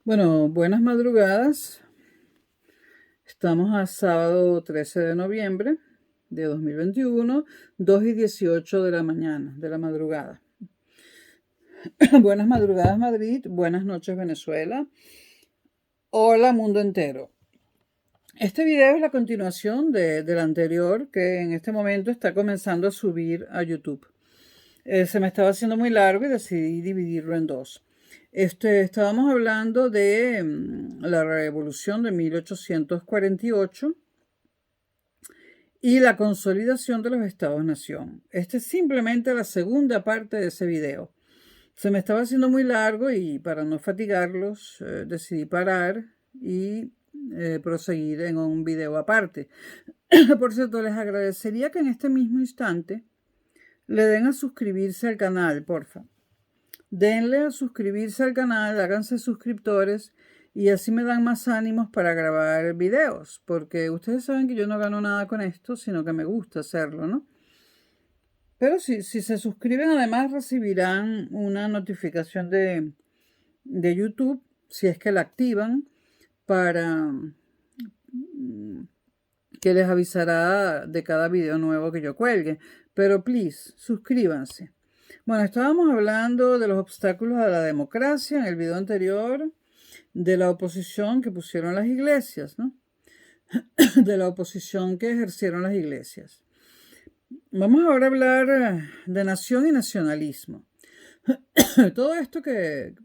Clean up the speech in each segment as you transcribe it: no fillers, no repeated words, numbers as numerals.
Bueno, buenas madrugadas. Estamos a sábado 13 de noviembre de 2021, 2:18 de la mañana, de la madrugada. Buenas madrugadas, Madrid. Buenas noches, Venezuela. Hola, mundo entero. Este video es la continuación del anterior, que en este momento está comenzando a subir a YouTube. Se me estaba haciendo muy largo y decidí dividirlo en dos. Estábamos hablando de la revolución de 1848 y la consolidación de los estados-nación. Esta es simplemente la segunda parte de ese video. Se me estaba haciendo muy largo y para no fatigarlos decidí parar y proseguir en un video aparte. Por cierto, les agradecería que en este mismo instante le den a suscribirse al canal, porfa. Denle a suscribirse al canal, háganse suscriptores y así me dan más ánimos para grabar videos, porque ustedes saben que yo no gano nada con esto, sino que me gusta hacerlo, ¿no? Pero si se suscriben, además recibirán una notificación de YouTube, si es que la activan, para que les avisará de cada video nuevo que yo cuelgue. Pero please, suscríbanse. Bueno, estábamos hablando de los obstáculos a la democracia en el video anterior, de la oposición que pusieron las iglesias, ¿no? De la oposición que ejercieron las iglesias. Vamos ahora a hablar de nación y nacionalismo. Todo esto que,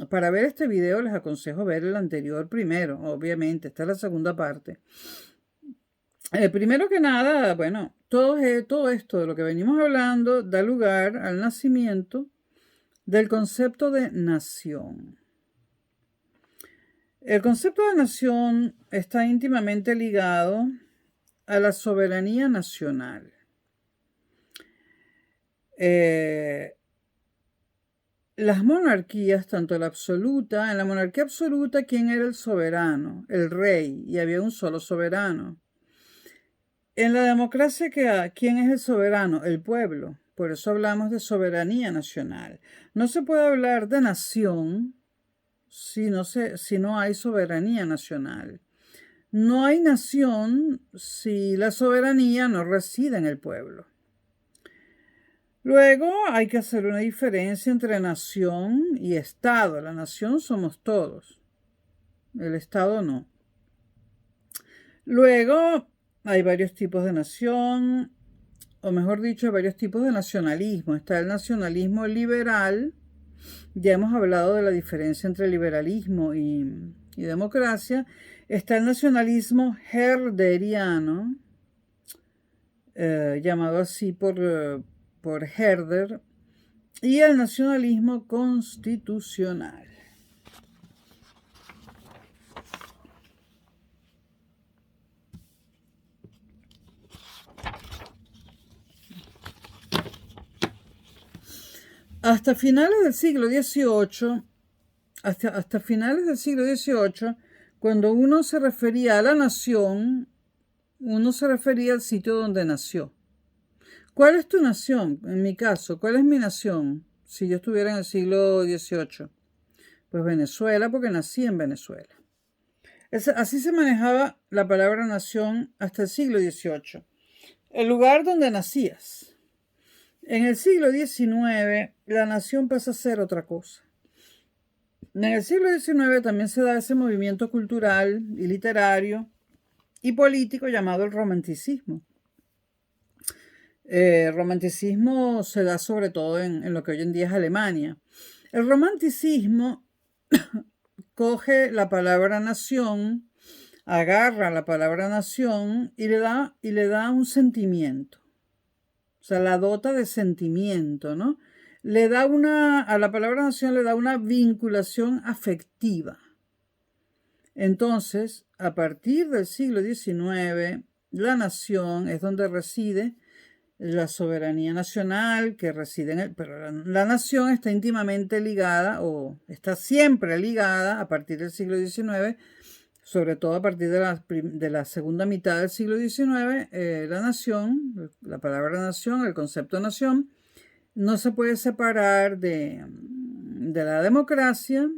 para ver este video les aconsejo ver el anterior primero, obviamente, esta es la segunda parte. Primero que nada, bueno, todo esto de lo que venimos hablando da lugar al nacimiento del concepto de nación. El concepto de nación está íntimamente ligado a la soberanía nacional. Las monarquías, tanto la absoluta, en la monarquía absoluta, ¿quién era el soberano? El rey, y había un solo soberano. En la democracia, ¿quién es el soberano? El pueblo. Por eso hablamos de soberanía nacional. No se puede hablar de nación si no hay soberanía nacional. No hay nación si la soberanía no reside en el pueblo. Luego hay que hacer una diferencia entre nación y Estado. La nación somos todos, el Estado no. Luego hay varios tipos de nación, o mejor dicho, hay varios tipos de nacionalismo. Está el nacionalismo liberal. Ya hemos hablado de la diferencia entre liberalismo y democracia. Está el nacionalismo herderiano, llamado así por Herder, y el nacionalismo constitucional. Hasta finales del siglo XVIII, hasta finales del siglo XVIII, cuando uno se refería a la nación, uno se refería al sitio donde nació. ¿Cuál es tu nación? En mi caso, ¿cuál es mi nación? Si yo estuviera en el siglo XVIII. Pues Venezuela, porque nací en Venezuela. Así se manejaba la palabra nación hasta el siglo XVIII. El lugar donde nacías. En el siglo XIX, la nación pasa a ser otra cosa. En el siglo XIX también se da ese movimiento cultural y literario y político llamado el romanticismo. El romanticismo se da sobre todo en lo que hoy en día es Alemania. El romanticismo coge la palabra nación, agarra la palabra nación y le da un sentimiento. O sea, la dota de sentimiento, ¿no? A la palabra nación le da una vinculación afectiva. Entonces, a partir del siglo XIX, la nación es donde reside la soberanía nacional, que reside pero la nación está íntimamente ligada, o está siempre ligada a partir del siglo XIX, sobre todo a partir de la segunda mitad del siglo XIX, la nación, la palabra nación, el concepto nación, no se puede separar de la democracia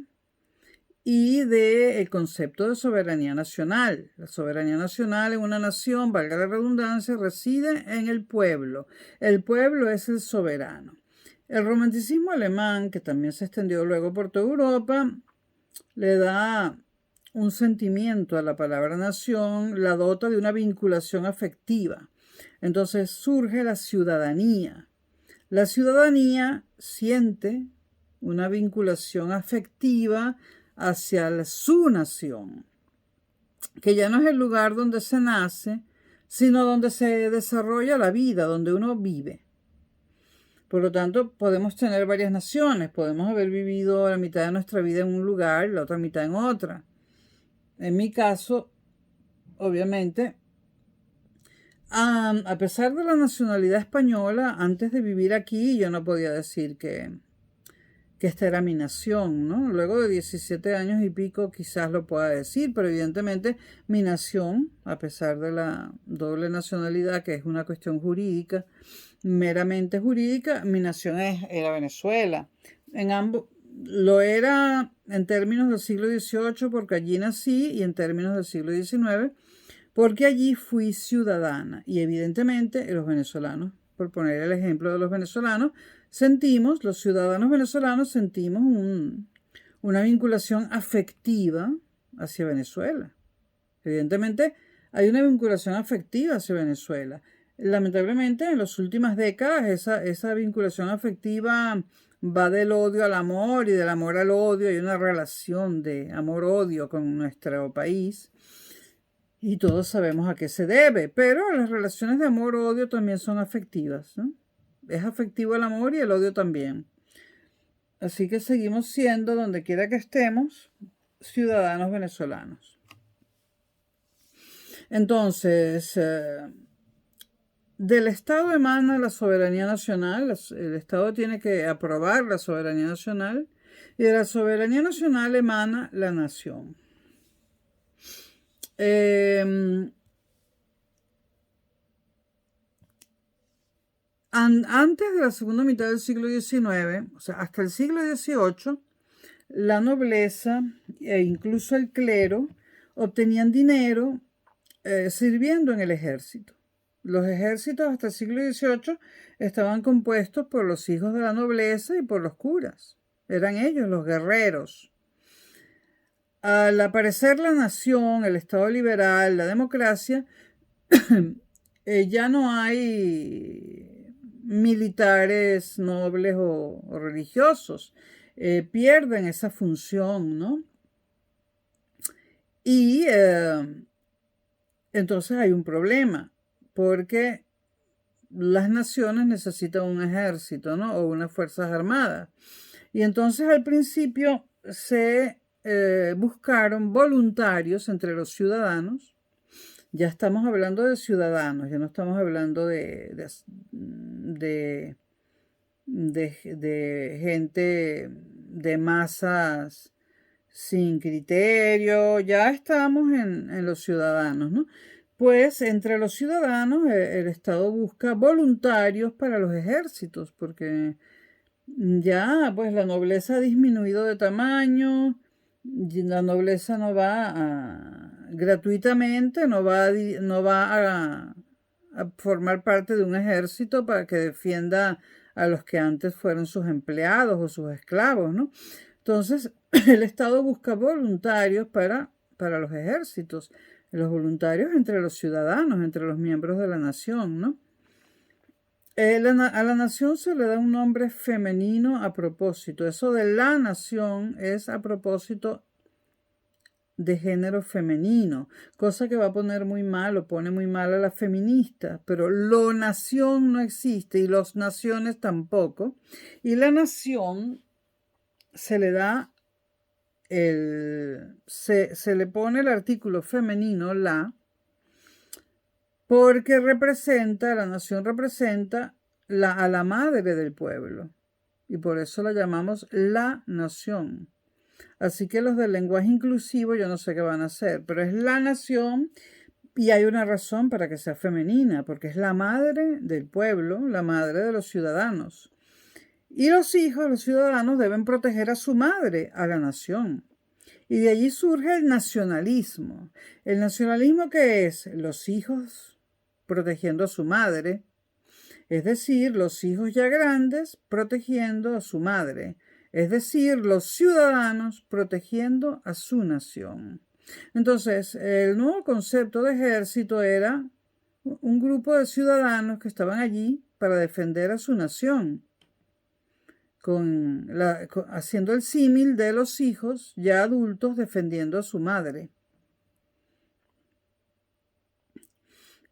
y del concepto de soberanía nacional. La soberanía nacional en una nación, valga la redundancia, reside en el pueblo. El pueblo es el soberano. El romanticismo alemán, que también se extendió luego por toda Europa, le da un sentimiento a la palabra nación, la dota de una vinculación afectiva. Entonces surge la ciudadanía. La ciudadanía siente una vinculación afectiva hacia su nación, que ya no es el lugar donde se nace, sino donde se desarrolla la vida, donde uno vive. Por lo tanto, podemos tener varias naciones, podemos haber vivido la mitad de nuestra vida en un lugar y la otra mitad en otra. En mi caso, obviamente, a pesar de la nacionalidad española, antes de vivir aquí yo no podía decir que esta era mi nación, ¿no? Luego de 17 años y pico quizás lo pueda decir, pero evidentemente mi nación, a pesar de la doble nacionalidad, que es una cuestión jurídica, meramente jurídica, mi nación era Venezuela. En ambos, lo era en términos del siglo XVIII porque allí nací y en términos del siglo XIX porque allí fui ciudadana. Y evidentemente los venezolanos, por poner el ejemplo de los venezolanos, los ciudadanos venezolanos sentimos una vinculación afectiva hacia Venezuela. Evidentemente hay una vinculación afectiva hacia Venezuela. Lamentablemente en las últimas décadas esa vinculación afectiva va del odio al amor y del amor al odio. Hay una relación de amor-odio con nuestro país y todos sabemos a qué se debe, pero las relaciones de amor-odio también son afectivas, ¿no? Es afectivo el amor y el odio también. Así que seguimos siendo, donde quiera que estemos, ciudadanos venezolanos. Entonces, del Estado emana la soberanía nacional. El Estado tiene que aprobar la soberanía nacional y de la soberanía nacional emana la nación. Antes de la segunda mitad del siglo XIX, o sea, hasta el siglo XVIII, la nobleza e incluso el clero obtenían dinero sirviendo en el ejército. Los ejércitos hasta el siglo XVIII estaban compuestos por los hijos de la nobleza y por los curas. Eran ellos los guerreros. Al aparecer la nación, el Estado liberal, la democracia, ya no hay militares, nobles o religiosos. Pierden esa función, ¿no? Y entonces hay un problema, porque las naciones necesitan un ejército, ¿no? O unas fuerzas armadas. Y entonces al principio se buscaron voluntarios entre los ciudadanos. Ya estamos hablando de ciudadanos, ya no estamos hablando de gente, de masas sin criterio, ya estamos en los ciudadanos, ¿no? Pues entre los ciudadanos el Estado busca voluntarios para los ejércitos, porque ya pues la nobleza ha disminuido de tamaño, la nobleza no va gratuitamente, no va a formar parte de un ejército para que defienda a los que antes fueron sus empleados o sus esclavos, ¿no? Entonces, el Estado busca voluntarios para los ejércitos, los voluntarios entre los ciudadanos, entre los miembros de la nación, ¿no? A la nación se le da un nombre femenino a propósito. Eso de la nación es a propósito de género femenino, cosa que va a poner muy mal o pone muy mal a las feministas, pero lo nación no existe y los naciones tampoco. Y la nación se le da se le pone el artículo femenino la, porque la nación representa a la madre del pueblo y por eso la llamamos la nación. Así que los del lenguaje inclusivo yo no sé qué van a hacer, pero es la nación y hay una razón para que sea femenina, porque es la madre del pueblo, la madre de los ciudadanos. Y los hijos, los ciudadanos, deben proteger a su madre, a la nación. Y de allí surge el nacionalismo. ¿El nacionalismo qué es? Los hijos protegiendo a su madre, es decir, los hijos ya grandes protegiendo a su madre, es decir, los ciudadanos protegiendo a su nación. Entonces, el nuevo concepto de ejército era un grupo de ciudadanos que estaban allí para defender a su nación, haciendo el símil de los hijos ya adultos defendiendo a su madre.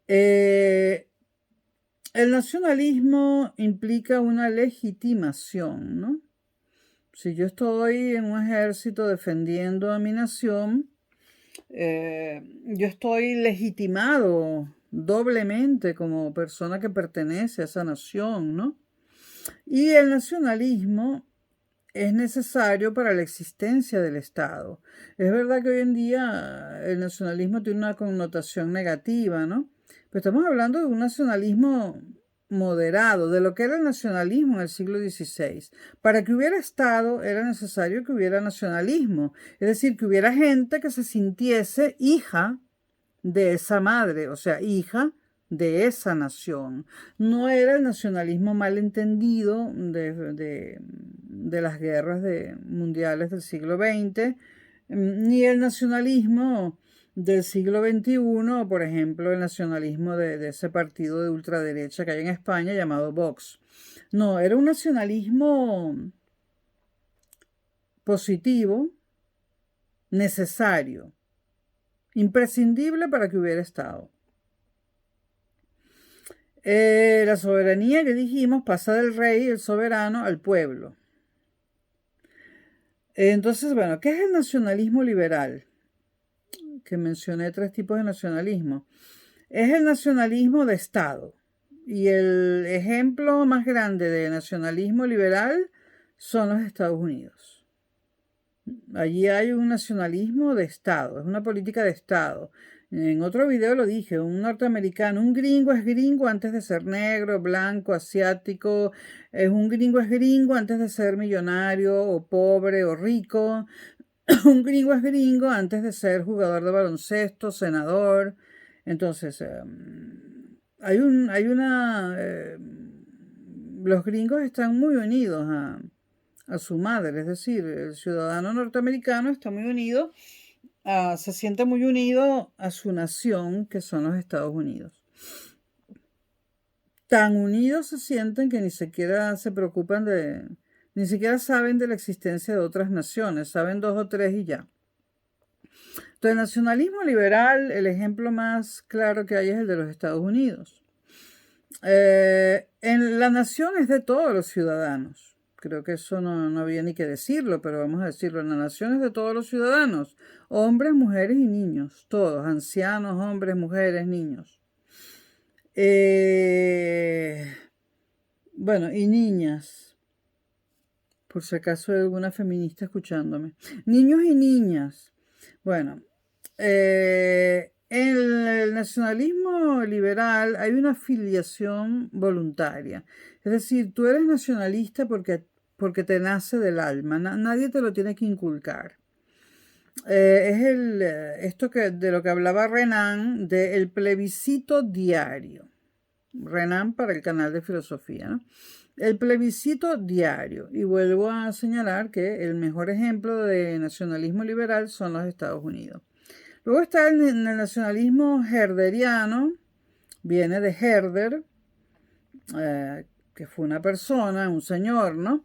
El nacionalismo implica una legitimación, ¿no? Si yo estoy en un ejército defendiendo a mi nación, yo estoy legitimado doblemente como persona que pertenece a esa nación, ¿no? Y el nacionalismo es necesario para la existencia del Estado. Es verdad que hoy en día el nacionalismo tiene una connotación negativa, ¿no? Pero estamos hablando de un nacionalismo moderado, de lo que era el nacionalismo en el siglo XVI. Para que hubiera Estado era necesario que hubiera nacionalismo, es decir, que hubiera gente que se sintiese hija de esa madre, o sea, hija de esa nación. No era el nacionalismo malentendido de las guerras mundiales del siglo XX, ni el nacionalismo del siglo XXI, por ejemplo, el nacionalismo de ese partido de ultraderecha que hay en España llamado Vox. No, era un nacionalismo positivo, necesario, imprescindible para que hubiera Estado. La soberanía que dijimos pasa del rey, el soberano, al pueblo. Entonces, bueno, ¿qué es el nacionalismo liberal? Que mencioné 3 tipos de nacionalismo. Es el nacionalismo de Estado. Y el ejemplo más grande de nacionalismo liberal son los Estados Unidos. Allí hay un nacionalismo de Estado, es una política de Estado. En otro video lo dije, un norteamericano, un gringo es gringo antes de ser negro, blanco, asiático. Un gringo es gringo antes de ser millonario o pobre o rico. Un gringo es gringo antes de ser jugador de baloncesto, senador. Entonces, los gringos están muy unidos a su madre, es decir, el ciudadano norteamericano está muy unido, se siente muy unido a su nación, que son los Estados Unidos. Tan unidos se sienten que ni siquiera se preocupan ni siquiera saben de la existencia de otras naciones, saben 2 o 3 y ya. Entonces, el nacionalismo liberal, el ejemplo más claro que hay es el de los Estados Unidos. La nación es de todos los ciudadanos. Creo que eso no había ni que decirlo, pero vamos a decirlo. La nación es de todos los ciudadanos. Hombres, mujeres y niños. Todos. Ancianos, hombres, mujeres, niños. Bueno, y niñas. Por si acaso hay alguna feminista escuchándome. Niños y niñas. Bueno, en el nacionalismo liberal hay una afiliación voluntaria. Es decir, tú eres nacionalista porque te nace del alma. Nadie te lo tiene que inculcar. Esto de lo que hablaba Renan, del plebiscito diario. Renan para el canal de filosofía, ¿no? El plebiscito diario. Y vuelvo a señalar que el mejor ejemplo de nacionalismo liberal son los Estados Unidos. Luego está el nacionalismo herderiano, viene de Herder, que fue una persona, un señor, ¿no?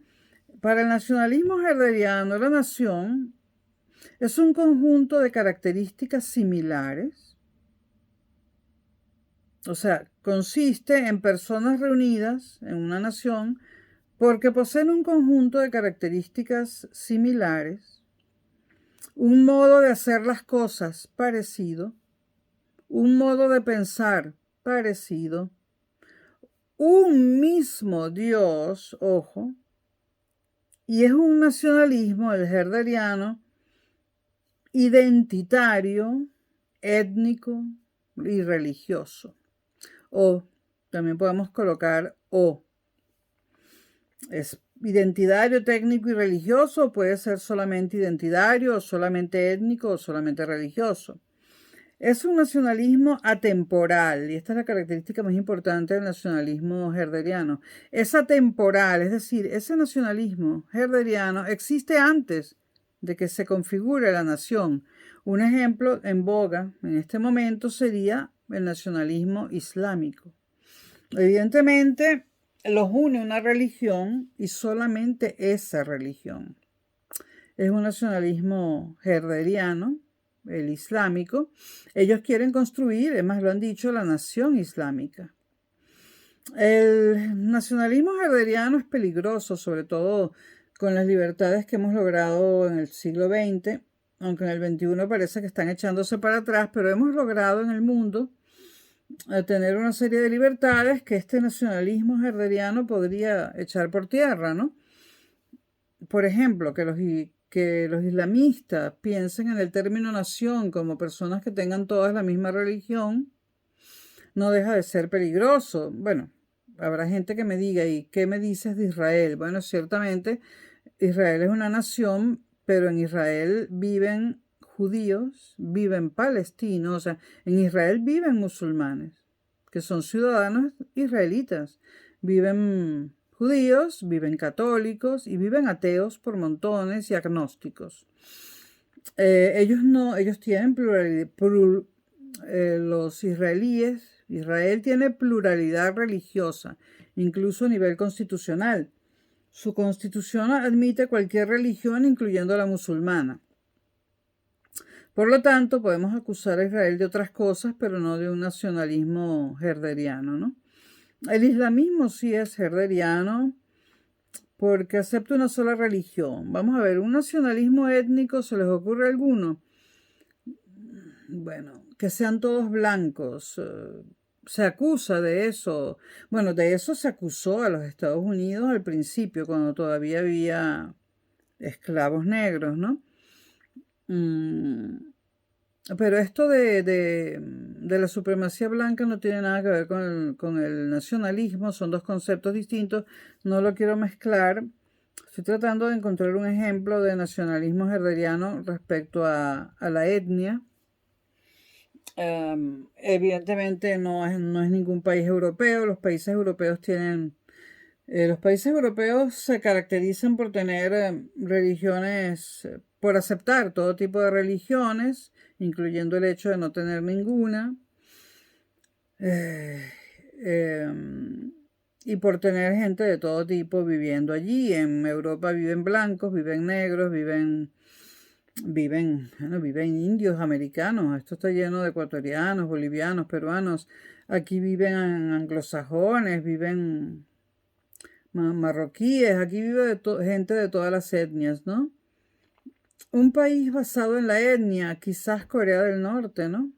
Para el nacionalismo herderiano, la nación es un conjunto de características similares, o sea, consiste en personas reunidas en una nación porque poseen un conjunto de características similares, un modo de hacer las cosas parecido, un modo de pensar parecido, un mismo Dios, ojo, y es un nacionalismo, el herderiano, identitario, étnico y religioso. O también podemos colocar es identitario, técnico y religioso, o puede ser solamente identitario, o solamente étnico, o solamente religioso. Es un nacionalismo atemporal, y esta es la característica más importante del nacionalismo herderiano. Es atemporal, es decir, ese nacionalismo herderiano existe antes de que se configure la nación. Un ejemplo en boga en este momento sería el nacionalismo islámico. Evidentemente, los une una religión y solamente esa religión. Es un nacionalismo herderiano, el islámico. Ellos quieren construir, además lo han dicho, la nación islámica. El nacionalismo herderiano es peligroso, sobre todo con las libertades que hemos logrado en el siglo XX, aunque en el XXI parece que están echándose para atrás, pero hemos logrado en el mundo tener una serie de libertades que este nacionalismo herderiano podría echar por tierra, ¿no? Por ejemplo, que los islamistas piensen en el término nación como personas que tengan todas la misma religión, no deja de ser peligroso. Bueno, habrá gente que me diga, ¿y qué me dices de Israel? Bueno, ciertamente Israel es una nación, pero en Israel viven judíos, viven palestinos, o sea, en Israel viven musulmanes, que son ciudadanos israelitas, viven judíos, viven católicos y viven ateos por montones y agnósticos. Ellos tienen pluralidad, los israelíes, Israel tiene pluralidad religiosa, incluso a nivel constitucional. Su constitución admite cualquier religión, incluyendo la musulmana. Por lo tanto, podemos acusar a Israel de otras cosas, pero no de un nacionalismo herderiano, ¿no? El islamismo sí es herderiano porque acepta una sola religión. Vamos a ver, un nacionalismo étnico, ¿se les ocurre alguno? Bueno, que sean todos blancos. Se acusa de eso. Bueno, de eso se acusó a los Estados Unidos al principio, cuando todavía había esclavos negros, ¿no? Pero esto de la supremacía blanca no tiene nada que ver con el nacionalismo, son dos conceptos distintos, no lo quiero mezclar. Estoy tratando de encontrar un ejemplo de nacionalismo herderiano respecto a la etnia. Evidentemente no es ningún país europeo, los países europeos se caracterizan por tener religiones, por aceptar todo tipo de religiones, incluyendo el hecho de no tener ninguna, y por tener gente de todo tipo viviendo allí. En Europa viven blancos, viven negros, viven indios americanos. Esto está lleno de ecuatorianos, bolivianos, peruanos. Aquí viven anglosajones, viven marroquíes, aquí vive gente de todas las etnias, ¿no? Un país basado en la etnia, quizás Corea del Norte, ¿no?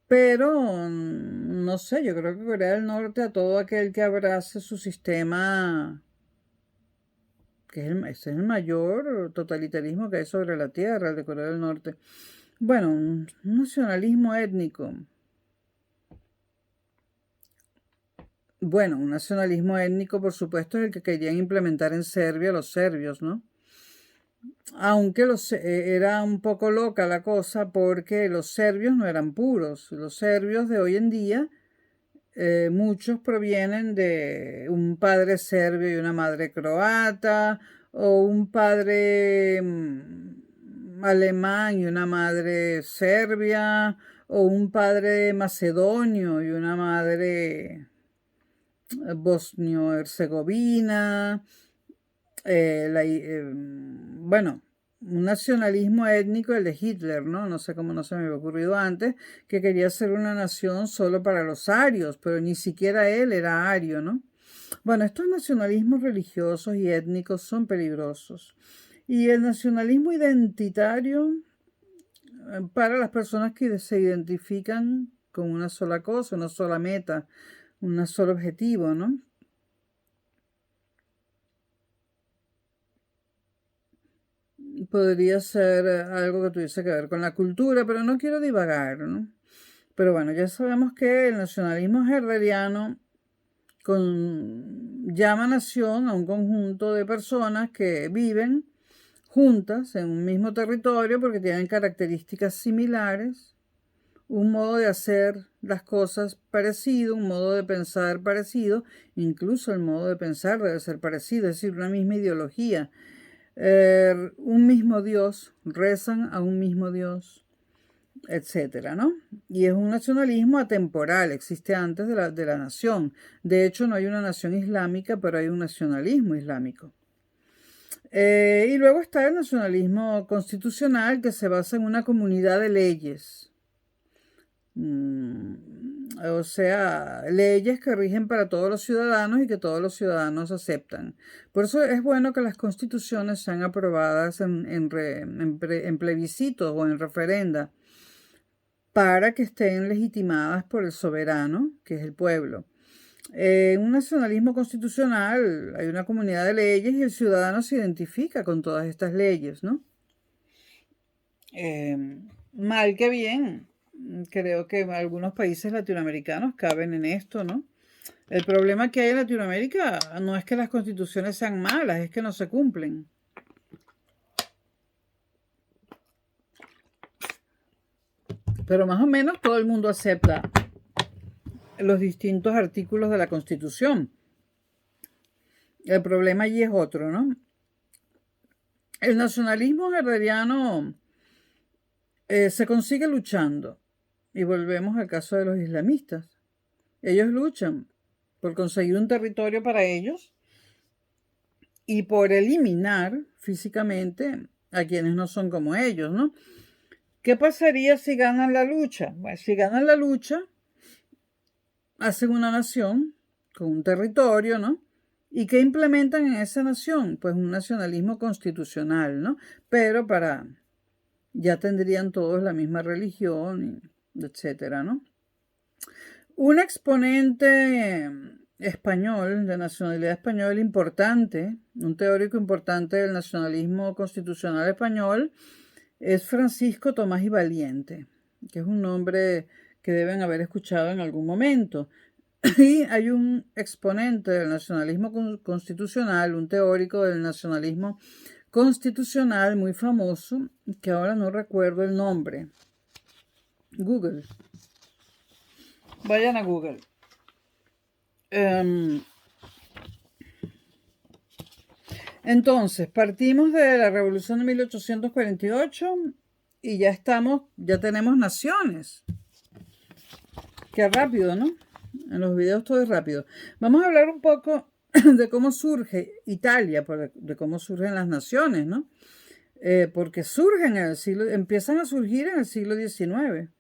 Pero, no sé, yo creo que Corea del Norte, a todo aquel que abrace su sistema, que es el mayor totalitarismo que hay sobre la tierra, el de Corea del Norte. Bueno, un nacionalismo étnico. Bueno, un nacionalismo étnico, por supuesto, es el que querían implementar en Serbia los serbios, ¿no? Aunque era un poco loca la cosa porque los serbios no eran puros. Los serbios de hoy en día, muchos provienen de un padre serbio y una madre croata, o un padre alemán y una madre serbia, o un padre macedonio y una madre bosnio-herzegovina. Bueno, un nacionalismo étnico, el de Hitler, ¿no? No sé cómo no se me había ocurrido antes, que quería ser una nación solo para los arios, pero ni siquiera él era ario, ¿no? Bueno, estos nacionalismos religiosos y étnicos son peligrosos. Y el nacionalismo identitario, para las personas que se identifican con una sola cosa, una sola meta, un solo objetivo, ¿no? Podría ser algo que tuviese que ver con la cultura, pero no quiero divagar, ¿no? Pero bueno, ya sabemos que el nacionalismo herderiano llama nación a un conjunto de personas que viven juntas en un mismo territorio porque tienen características similares, un modo de hacer las cosas parecido, un modo de pensar parecido, incluso el modo de pensar debe ser parecido, es decir, una misma ideología, un mismo Dios, rezan a un mismo Dios, etcétera, ¿no? Y es un nacionalismo atemporal, existe antes de la nación. De hecho, no hay una nación islámica, pero hay un nacionalismo islámico. Y luego está el nacionalismo constitucional, que se basa en una comunidad de leyes. O sea, leyes que rigen para todos los ciudadanos y que todos los ciudadanos aceptan. Por eso es bueno que las constituciones sean aprobadas en plebiscitos o en referenda, para que estén legitimadas por el soberano, que es el pueblo. En un nacionalismo constitucional hay una comunidad de leyes y el ciudadano se identifica con todas estas leyes, ¿no? Mal que bien, creo que algunos países latinoamericanos caben en esto, ¿no? El problema que hay en Latinoamérica no es que las constituciones sean malas, es que no se cumplen. Pero más o menos todo el mundo acepta los distintos artículos de la Constitución. El problema allí es otro, ¿no? El nacionalismo herreriano se consigue luchando. Y volvemos al caso de los islamistas. Ellos luchan por conseguir un territorio para ellos y por eliminar físicamente a quienes no son como ellos, ¿no? ¿Qué pasaría si ganan la lucha? Bueno, si ganan la lucha, hacen una nación con un territorio, ¿no? ¿Y qué implementan en esa nación? Pues un nacionalismo constitucional, ¿no? Pero ya tendrían todos la misma religión, etcétera, ¿no? Un exponente español, de nacionalidad española importante, un teórico importante del nacionalismo constitucional español, es Francisco Tomás y Valiente, que es un nombre que deben haber escuchado en algún momento. Y hay un exponente del nacionalismo constitucional, un teórico del nacionalismo constitucional muy famoso, que ahora no recuerdo el nombre. Google. Vayan a Google. Entonces, partimos de la Revolución de 1848 y ya tenemos naciones. Qué rápido, ¿no? En los videos todo es rápido. Vamos a hablar un poco de cómo surge Italia, de cómo surgen las naciones, ¿no? Porque empiezan a surgir en el siglo XIX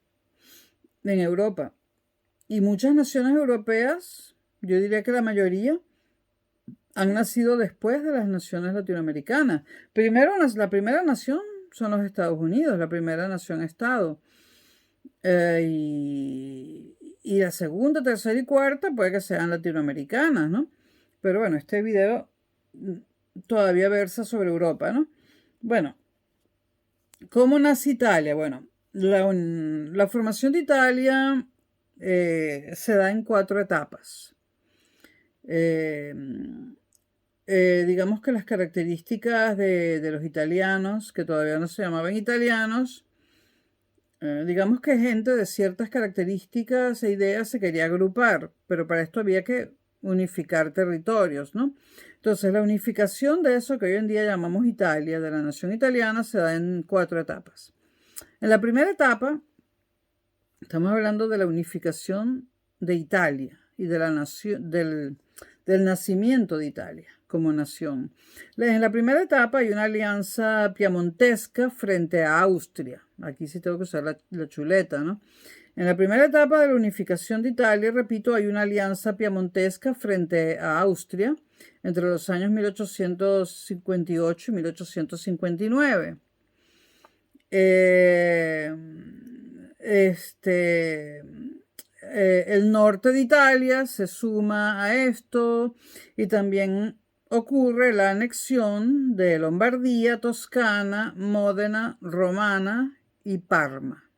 en Europa. Y muchas naciones europeas, yo diría que la mayoría, han nacido después de las naciones latinoamericanas. La primera nación son los Estados Unidos, la primera nación-estado. Y la segunda, tercera y cuarta puede que sean latinoamericanas, ¿no? Pero bueno, este video todavía versa sobre Europa, ¿no? Bueno, ¿cómo nace Italia? Bueno, la formación de Italia se da en 4 etapas. Digamos que las características de los italianos, que todavía no se llamaban italianos, digamos que gente de ciertas características e ideas se quería agrupar, pero para esto había que unificar territorios, ¿no? Entonces, la unificación de eso que hoy en día llamamos Italia, de la nación italiana, se da en 4 etapas. En la primera etapa, estamos hablando de la unificación de Italia y de la nación, del nacimiento de Italia como nación. En la primera etapa hay una alianza piamontesca frente a Austria. Aquí sí tengo que usar la chuleta, ¿no? En la primera etapa de la unificación de Italia, repito, hay una alianza piamontesca frente a Austria entre los años 1858 y 1859. El norte de Italia se suma a esto y también ocurre la anexión de Lombardía, Toscana, Módena, Romana y Parma.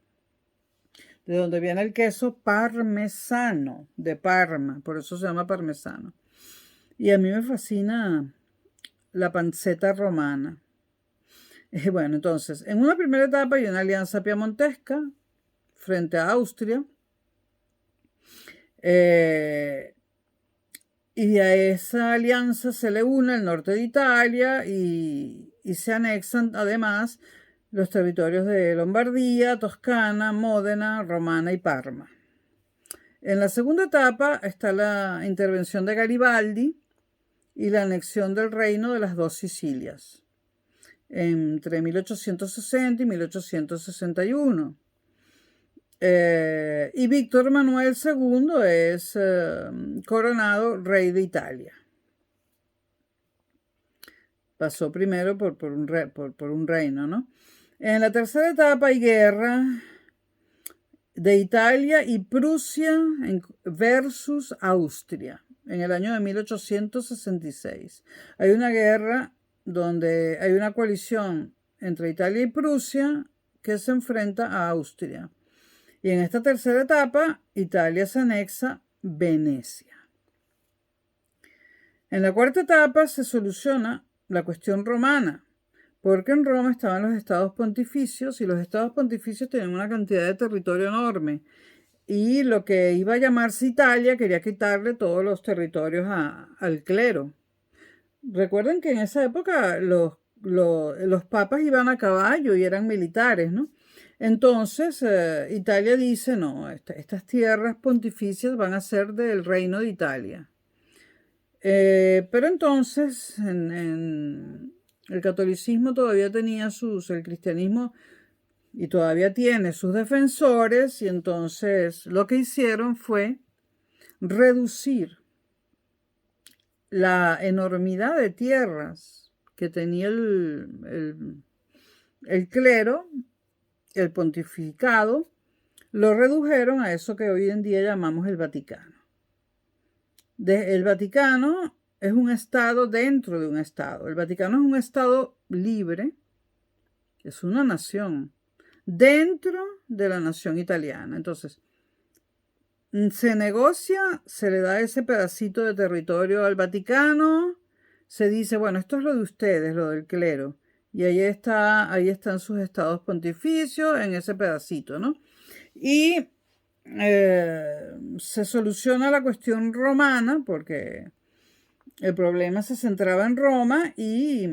de donde viene el queso parmesano, de Parma, por eso se llama parmesano. Y a mí me fascina la panceta romana. Bueno, entonces, en una primera etapa hay una alianza piamontesca frente a Austria. Y a esa alianza se le une el norte de Italia y se anexan además los territorios de Lombardía, Toscana, Módena, Romana y Parma. En la segunda etapa está la intervención de Garibaldi y la anexión del reino de las dos Sicilias entre 1860 y 1861. Y Víctor Manuel II es coronado rey de Italia. Pasó primero por un reino, ¿no? En la tercera etapa hay guerra de Italia y Prusia versus Austria en el año de 1866. Hay una guerra donde hay una coalición entre Italia y Prusia que se enfrenta a Austria. Y en esta tercera etapa, Italia se anexa Venecia. En la cuarta etapa se soluciona la cuestión romana, porque en Roma estaban los estados pontificios y los estados pontificios tenían una cantidad de territorio enorme. Y lo que iba a llamarse Italia quería quitarle todos los territorios al clero. Recuerden que en esa época los papas iban a caballo y eran militares, ¿no? Entonces, Italia dice, no, estas tierras pontificias van a ser del reino de Italia. Pero entonces, el catolicismo todavía tenía el cristianismo y todavía tiene sus defensores, y entonces lo que hicieron fue reducir la enormidad de tierras que tenía el clero, el pontificado, lo redujeron a eso que hoy en día llamamos el Vaticano. El Vaticano es un estado dentro de un estado. El Vaticano es un estado libre, es una nación dentro de la nación italiana. Entonces, se negocia, se le da ese pedacito de territorio al Vaticano, se dice, bueno, esto es lo de ustedes, lo del clero. Y ahí están sus estados pontificios en ese pedacito, ¿no? Y se soluciona la cuestión romana porque el problema se centraba en Roma y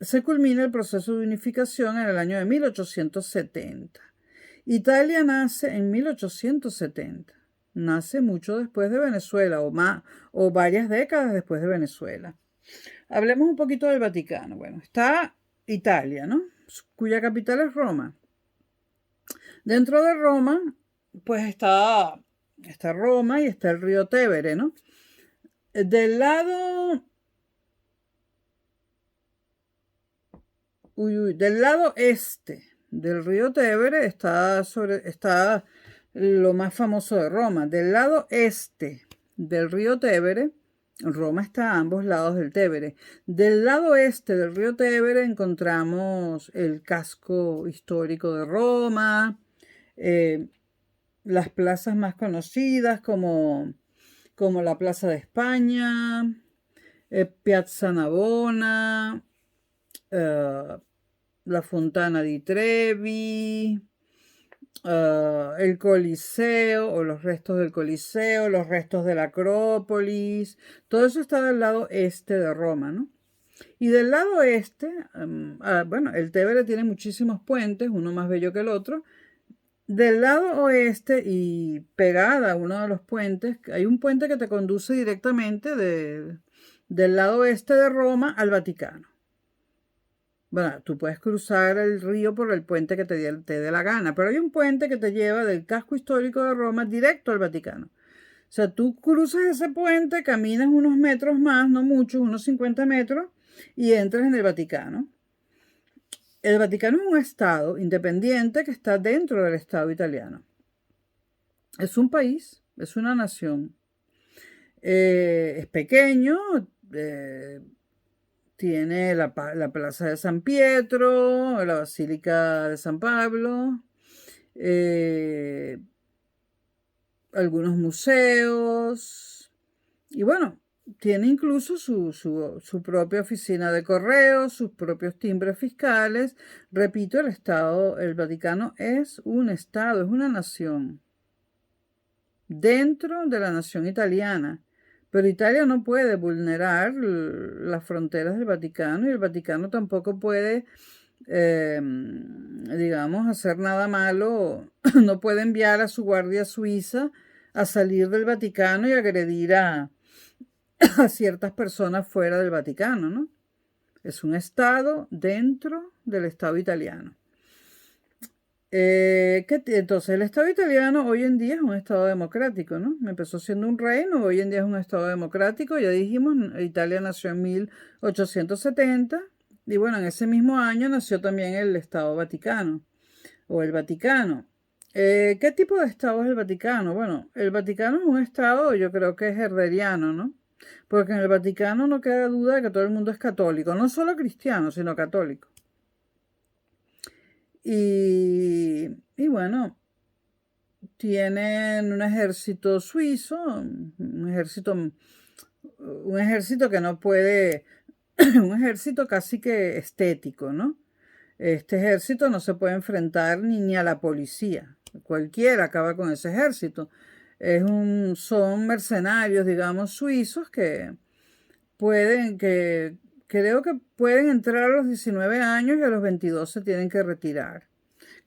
se culmina el proceso de unificación en el año de 1870. Italia nace en 1870. Nace mucho después de Venezuela o varias décadas después de Venezuela. Hablemos un poquito del Vaticano. Bueno, está Italia, ¿no? Cuya capital es Roma. Dentro de Roma, pues está Roma y está el río Tévere, ¿no? Del lado este del río Tévere está lo más famoso de Roma. Del lado este del río Tévere, Roma está a ambos lados del Tévere. Del lado este del río Tévere encontramos el casco histórico de Roma, las plazas más conocidas como la Plaza de España, Piazza Navona, la Fontana di Trevi, el Coliseo o los restos del Coliseo, los restos de la Acrópolis, todo eso está del lado este de Roma, ¿no? Y del lado este, bueno, el Tévere tiene muchísimos puentes, uno más bello que el otro. Del lado oeste y pegada a uno de los puentes, hay un puente que te conduce directamente del lado este de Roma al Vaticano. Bueno, tú puedes cruzar el río por el puente que te dé la gana, pero hay un puente que te lleva del casco histórico de Roma directo al Vaticano. O sea, tú cruzas ese puente, caminas unos metros más, no muchos, unos 50 metros, y entras en el Vaticano. El Vaticano es un estado independiente que está dentro del estado italiano. Es un país, es una nación. Es pequeño, tiene la plaza de San Pietro, la Basílica de San Pablo, algunos museos, y bueno, tiene incluso su propia oficina de correos, sus propios timbres fiscales. Repito, el Vaticano es un estado, es una nación dentro de la nación italiana. Pero Italia no puede vulnerar las fronteras del Vaticano y el Vaticano tampoco puede, digamos, hacer nada malo. No puede enviar a su guardia suiza a salir del Vaticano y agredir a ciertas personas fuera del Vaticano, ¿no? Es un estado dentro del Estado italiano. Entonces, el Estado italiano hoy en día es un Estado democrático, ¿no? Empezó siendo un reino, hoy en día es un Estado democrático. Ya dijimos, Italia nació en 1870 y bueno, en ese mismo año nació también el Estado Vaticano o el Vaticano. ¿Qué tipo de Estado es el Vaticano? Bueno, el Vaticano es un Estado, yo creo que es herderiano, ¿no? Porque en el Vaticano no queda duda de que todo el mundo es católico, no solo cristiano, sino católico. Y bueno, tienen un ejército suizo, un ejército que no puede, un ejército casi que estético, ¿no? Este ejército no se puede enfrentar ni a la policía. Cualquiera acaba con ese ejército. Son mercenarios, digamos, suizos que creo que pueden entrar a los 19 años y a los 22 se tienen que retirar.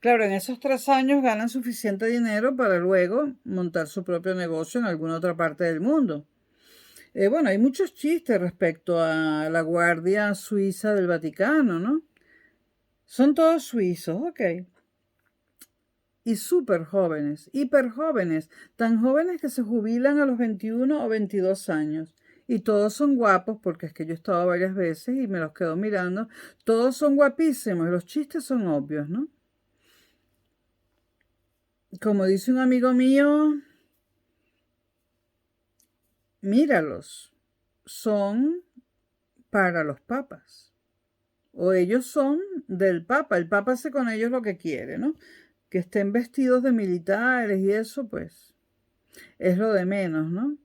Claro, en esos 3 años ganan suficiente dinero para luego montar su propio negocio en alguna otra parte del mundo. Bueno, hay muchos chistes respecto a la Guardia Suiza del Vaticano, ¿no? Son todos suizos, ok. Y súper jóvenes, hiper jóvenes, tan jóvenes que se jubilan a los 21 o 22 años. Y todos son guapos, porque es que yo he estado varias veces y me los quedo mirando. Todos son guapísimos, los chistes son obvios, ¿no? Como dice un amigo mío, míralos, son para los papas. O ellos son del papa, el papa hace con ellos lo que quiere, ¿no? Que estén vestidos de militares y eso, pues, es lo de menos, ¿no?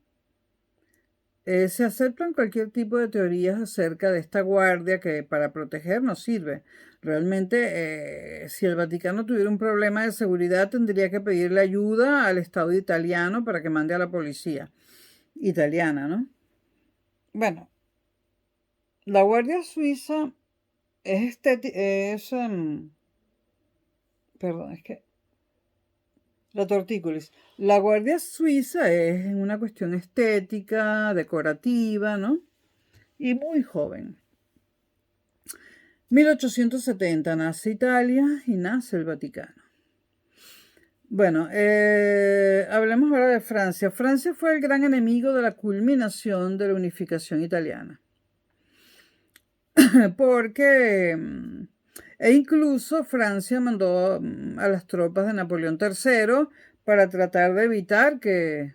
Se aceptan cualquier tipo de teorías acerca de esta guardia que para proteger nos sirve. Realmente, si el Vaticano tuviera un problema de seguridad, tendría que pedirle ayuda al Estado italiano para que mande a la policía italiana, ¿no? Bueno, la Guardia Suiza perdón, es que la tortícolis. La Guardia Suiza es una cuestión estética, decorativa, ¿no? Y muy joven. 1870 nace Italia y nace el Vaticano. Bueno, hablemos ahora de Francia. Francia fue el gran enemigo de la culminación de la unificación italiana. Porque incluso Francia mandó a las tropas de Napoleón III para tratar de evitar que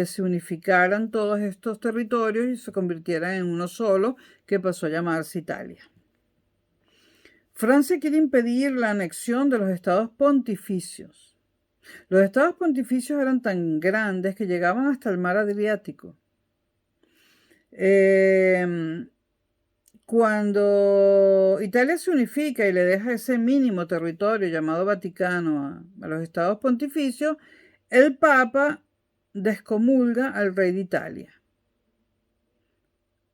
se unificaran todos estos territorios y se convirtieran en uno solo, que pasó a llamarse Italia. Francia quiere impedir la anexión de los estados pontificios. Los estados pontificios eran tan grandes que llegaban hasta el mar Adriático. Cuando Italia se unifica y le deja ese mínimo territorio llamado Vaticano a los estados pontificios, el Papa descomulga al rey de Italia.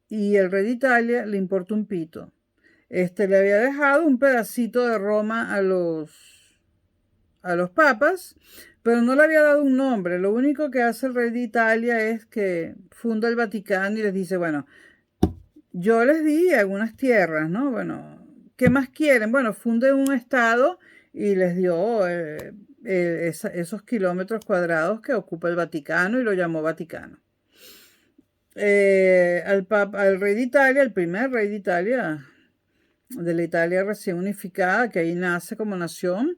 Y el rey de Italia le importa un pito. Le había dejado un pedacito de Roma a los papas, pero no le había dado un nombre. Lo único que hace el rey de Italia es que funda el Vaticano y les dice, bueno, yo les di algunas tierras, ¿no? Bueno, ¿qué más quieren? Bueno, funde un estado y les dio esos kilómetros cuadrados que ocupa el Vaticano y lo llamó Vaticano. Al rey de Italia, el primer rey de Italia, de la Italia recién unificada, que ahí nace como nación,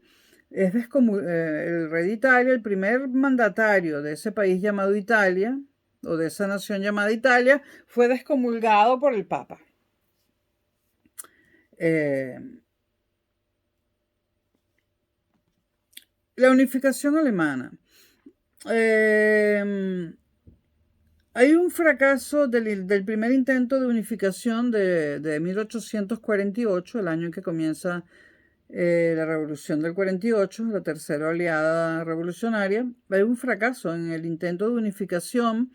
el rey de Italia, el primer mandatario de ese país llamado Italia, o de esa nación llamada Italia, fue descomulgado por el Papa. La unificación alemana. Hay un fracaso del primer intento de unificación de 1848, el año en que comienza la revolución del 48, la tercera oleada revolucionaria. Hay un fracaso en el intento de unificación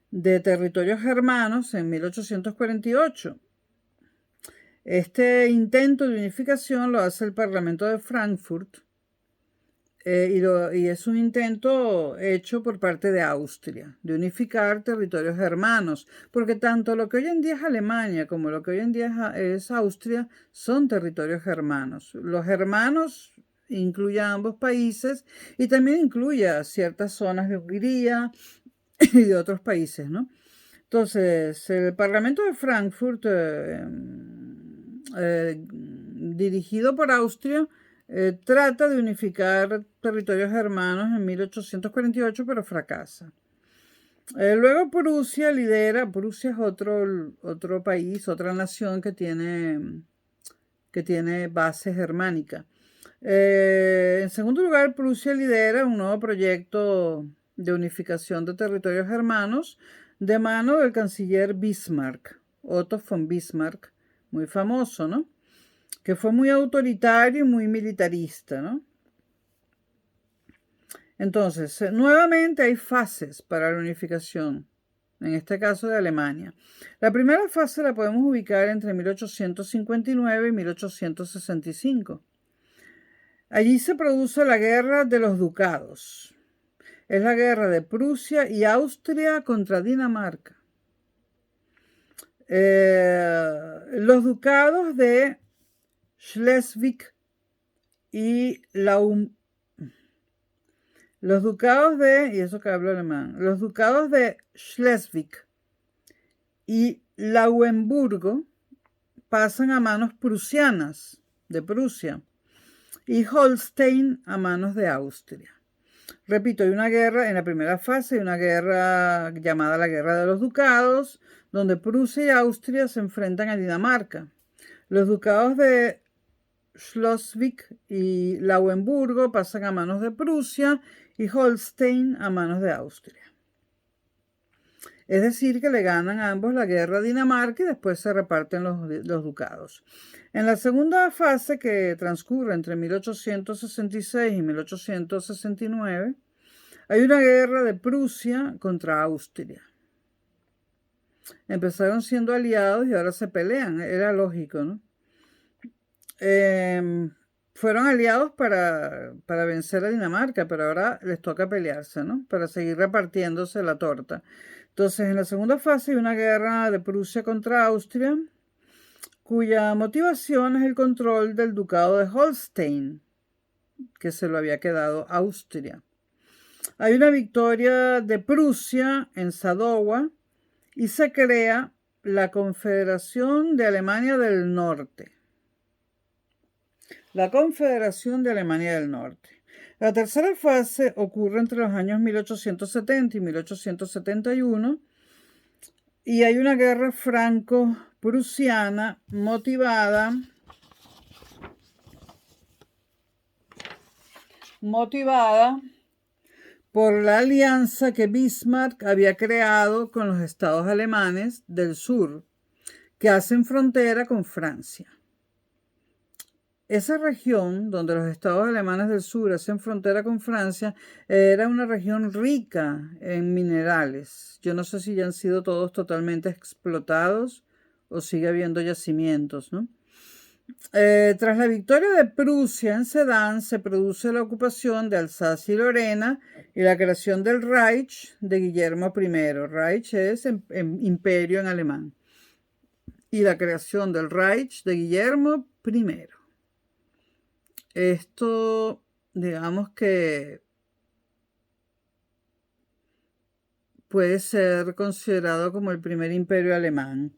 de territorios germanos en 1848. Este intento de unificación lo hace el Parlamento de Frankfurt y es un intento hecho por parte de Austria, de unificar territorios germanos, porque tanto lo que hoy en día es Alemania como lo que hoy en día es Austria son territorios germanos. Los germanos incluye a ambos países y también incluye a ciertas zonas de Hungría y de otros países, ¿no? Entonces, el Parlamento de Frankfurt, dirigido por Austria, trata de unificar territorios germanos en 1848, pero fracasa. Luego Prusia lidera. Prusia es otro país, otra nación que tiene base germánica. En segundo lugar, Prusia lidera un nuevo proyecto de unificación de territorios germanos de mano del canciller Bismarck, Otto von Bismarck, muy famoso, ¿no? Que fue muy autoritario y muy militarista, ¿no? Entonces, nuevamente hay fases para la unificación, en este caso de Alemania. La primera fase la podemos ubicar entre 1859 y 1865. Allí se produce la Guerra de los Ducados. Es la guerra de Prusia y Austria contra Dinamarca. Los ducados de Schleswig y los ducados de, y eso que hablo alemán, los ducados de Schleswig y Lauenburgo pasan a manos prusianas de Prusia y Holstein a manos de Austria. Repito, hay una guerra en la primera fase, hay una guerra llamada la Guerra de los Ducados, donde Prusia y Austria se enfrentan a Dinamarca. Los ducados de Schleswig y Lauenburgo pasan a manos de Prusia y Holstein a manos de Austria. Es decir, que le ganan a ambos la guerra a Dinamarca y después se reparten los ducados. En la segunda fase, que transcurre entre 1866 y 1869, hay una guerra de Prusia contra Austria. Empezaron siendo aliados y ahora se pelean, era lógico, ¿no? Fueron aliados para vencer a Dinamarca, pero ahora les toca pelearse, ¿no? Para seguir repartiéndose la torta. Entonces, en la segunda fase hay una guerra de Prusia contra Austria, cuya motivación es el control del ducado de Holstein, que se lo había quedado Austria. Hay una victoria de Prusia en Sadowa y se crea la Confederación de Alemania del Norte. La Confederación de Alemania del Norte. La tercera fase ocurre entre los años 1870 y 1871 y hay una guerra franco-prusiana motivada por la alianza que Bismarck había creado con los estados alemanes del sur, que hacen frontera con Francia. Esa región, donde los estados alemanes del sur hacen frontera con Francia, era una región rica en minerales. Yo no sé si ya han sido todos totalmente explotados o sigue habiendo yacimientos, ¿no? Tras la victoria de Prusia en Sedan, se produce la ocupación de Alsacia y Lorena y la creación del Reich de Guillermo I. Reich es imperio en alemán. Y la creación del Reich de Guillermo I. Esto, digamos que puede ser considerado como el primer imperio alemán.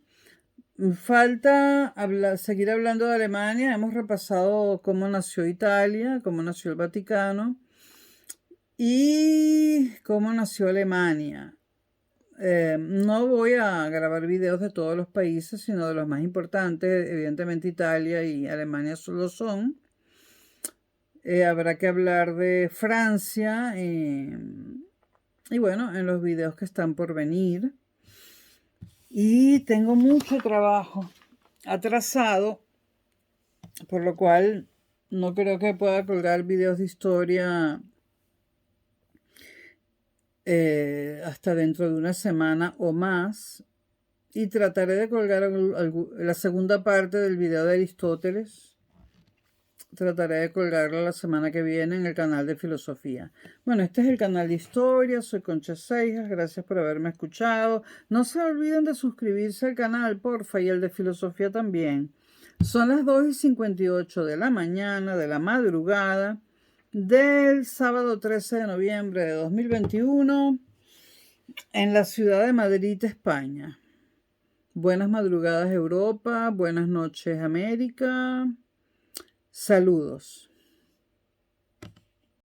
Falta seguir hablando de Alemania. Hemos repasado cómo nació Italia, cómo nació el Vaticano y cómo nació Alemania. No voy a grabar videos de todos los países, sino de los más importantes. Evidentemente Italia y Alemania lo son. Habrá que hablar de Francia y bueno, en los videos que están por venir. Y tengo mucho trabajo atrasado, por lo cual no creo que pueda colgar videos de historia hasta dentro de una semana o más. Y trataré de colgar la segunda parte del video de Aristóteles. Trataré de colgarla la semana que viene en el canal de filosofía. Bueno, este es el canal de historia. Soy Concha Seijas. Gracias por haberme escuchado. No se olviden de suscribirse al canal, porfa, y el de filosofía también. Son las 2:58 de la mañana, de la madrugada, del sábado 13 de noviembre de 2021, en la ciudad de Madrid, España. Buenas madrugadas, Europa. Buenas noches, América. Saludos.